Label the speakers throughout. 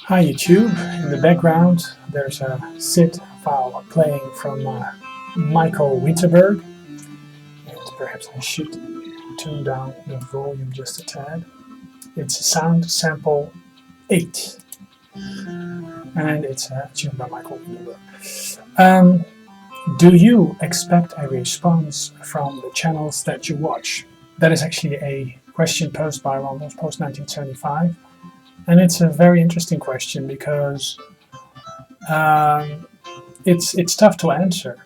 Speaker 1: Hi YouTube, in the background there's a SID file playing from Michael Winterberg, and perhaps I should tune down the volume just a tad. It's sound sample 8, and it's tuned by Michael Winterberg. Do you expect a response from the channels that you watch? That is actually a question posed by Rondos post 1975. And it's a very interesting question because it's tough to answer.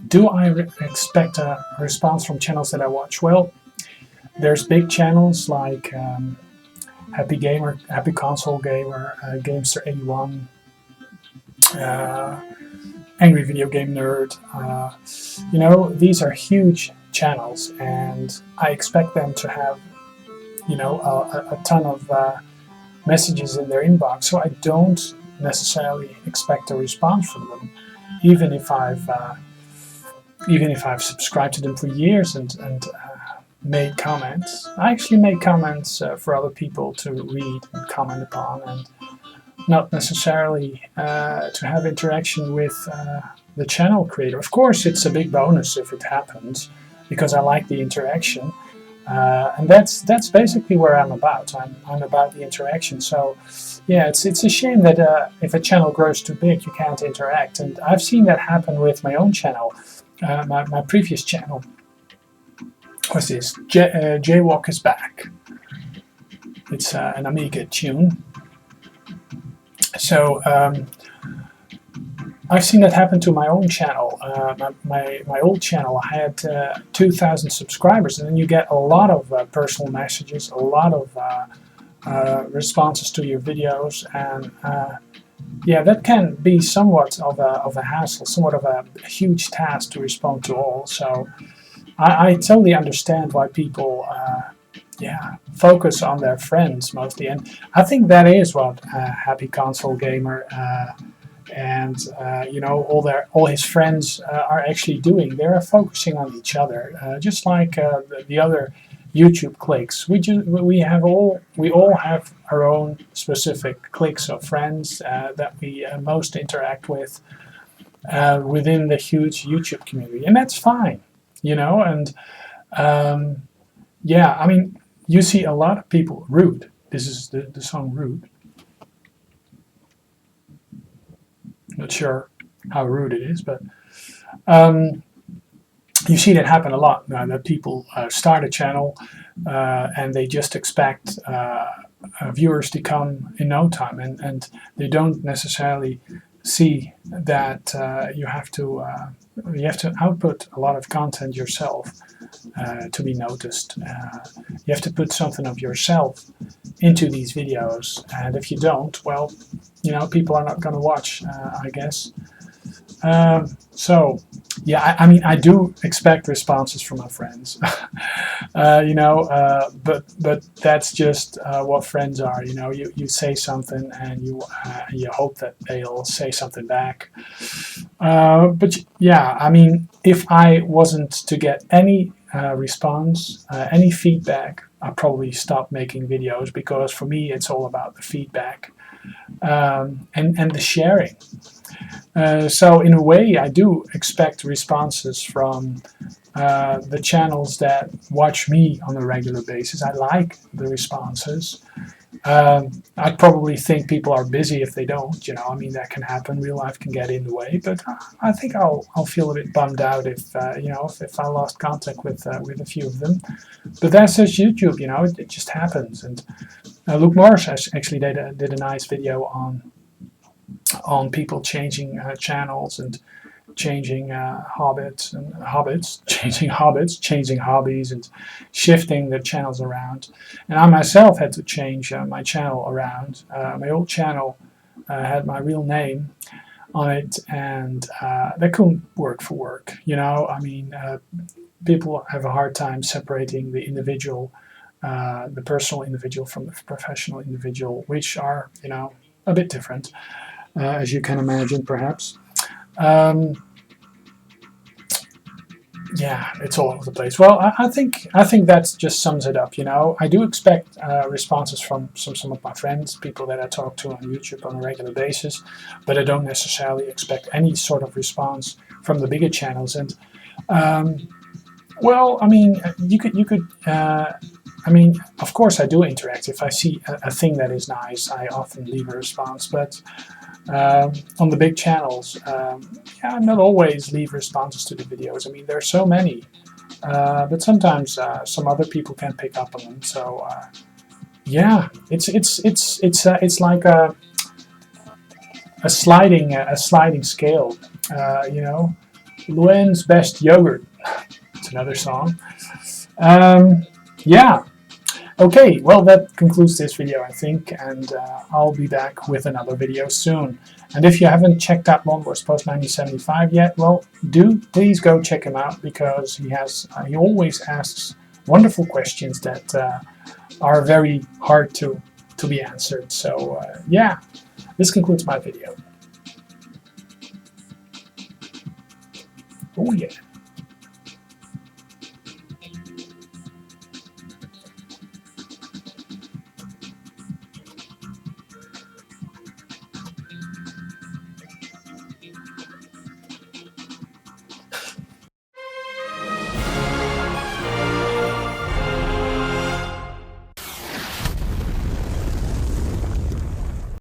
Speaker 1: Do I expect a response from channels that I watch? Well, there's big channels like Happy Gamer, Happy Console Gamer, Gamester81, Angry Video Game Nerd. You know, these are huge channels, and I expect them to have a ton of messages in their inbox, so I don't necessarily expect a response from them, even if I've subscribed to them for years and made comments. I actually make comments for other people to read and comment upon, and not necessarily to have interaction with the channel creator. Of course, it's a big bonus if it happens, because I like the interaction. And that's basically where I'm about. I'm about the interaction. So, yeah, it's a shame that if a channel grows too big, you can't interact. And I've seen that happen with my own channel. My previous channel was this Jaywalk is Back. It's an Amiga tune. So I've seen that happen to my own channel. My old channel, I had 2,000 subscribers, and then you get a lot of personal messages, a lot of responses to your videos, and yeah, that can be somewhat of a hassle, somewhat of a huge task to respond to all. So I totally understand why people focus on their friends mostly, and I think that is what Happy Console Gamer and all his friends are actually doing. They're focusing on each other, just like the other YouTube cliques. We all have our own specific cliques of friends that we most interact with within the huge YouTube community, and that's fine, And yeah, I mean, you see a lot of people. Rude. This is the song Rude. Not sure how rude it is, but you see that happen a lot. That people start a channel and they just expect viewers to come in no time, and they don't necessarily see that you have to output a lot of content yourself to be noticed. You have to put something of yourself into these videos, and if you don't, well, people are not going to watch, I guess. So, yeah, I mean, I do expect responses from my friends, but that's just what friends are. You say something and you hope that they'll say something back. But yeah, I mean, if I wasn't to get any response, any feedback, I'd probably stop making videos, because for me it's all about the feedback and the sharing. So in a way, I do expect responses from the channels that watch me on a regular basis. I like the responses. I probably think people are busy if they don't. I mean, that can happen. Real life can get in the way, but I think I'll feel a bit bummed out if if I lost contact with a few of them. But that's just YouTube. It just happens. And Luke Morris actually did a nice video on people changing channels and changing changing hobbies and shifting the channels around. And I myself had to change my channel around. My old channel had my real name on it, and that couldn't work for work. I mean, people have a hard time separating the individual, the personal individual, from the professional individual, which are a bit different. As you can imagine, perhaps. yeah, it's all over the place. Well, I think that just sums it up. You know, I do expect responses from some of my friends, people that I talk to on YouTube on a regular basis, but I don't necessarily expect any sort of response from the bigger channels. And um, well, I mean, you could. I mean, of course, I do interact. If I see a thing that is nice, I often leave a response. But on the big channels, yeah, not always leave responses to the videos. I mean, there are so many, but sometimes some other people can pick up on them. So yeah, it's like a sliding scale. You know, Luen's best yogurt. It's another song. Yeah. Okay, well that concludes this video, I think, and I'll be back with another video soon. And if you haven't checked out Lawnmower's Post 1975 yet, well, please go check him out, because he always asks wonderful questions that are very hard to be answered. So yeah, this concludes my video. Oh yeah.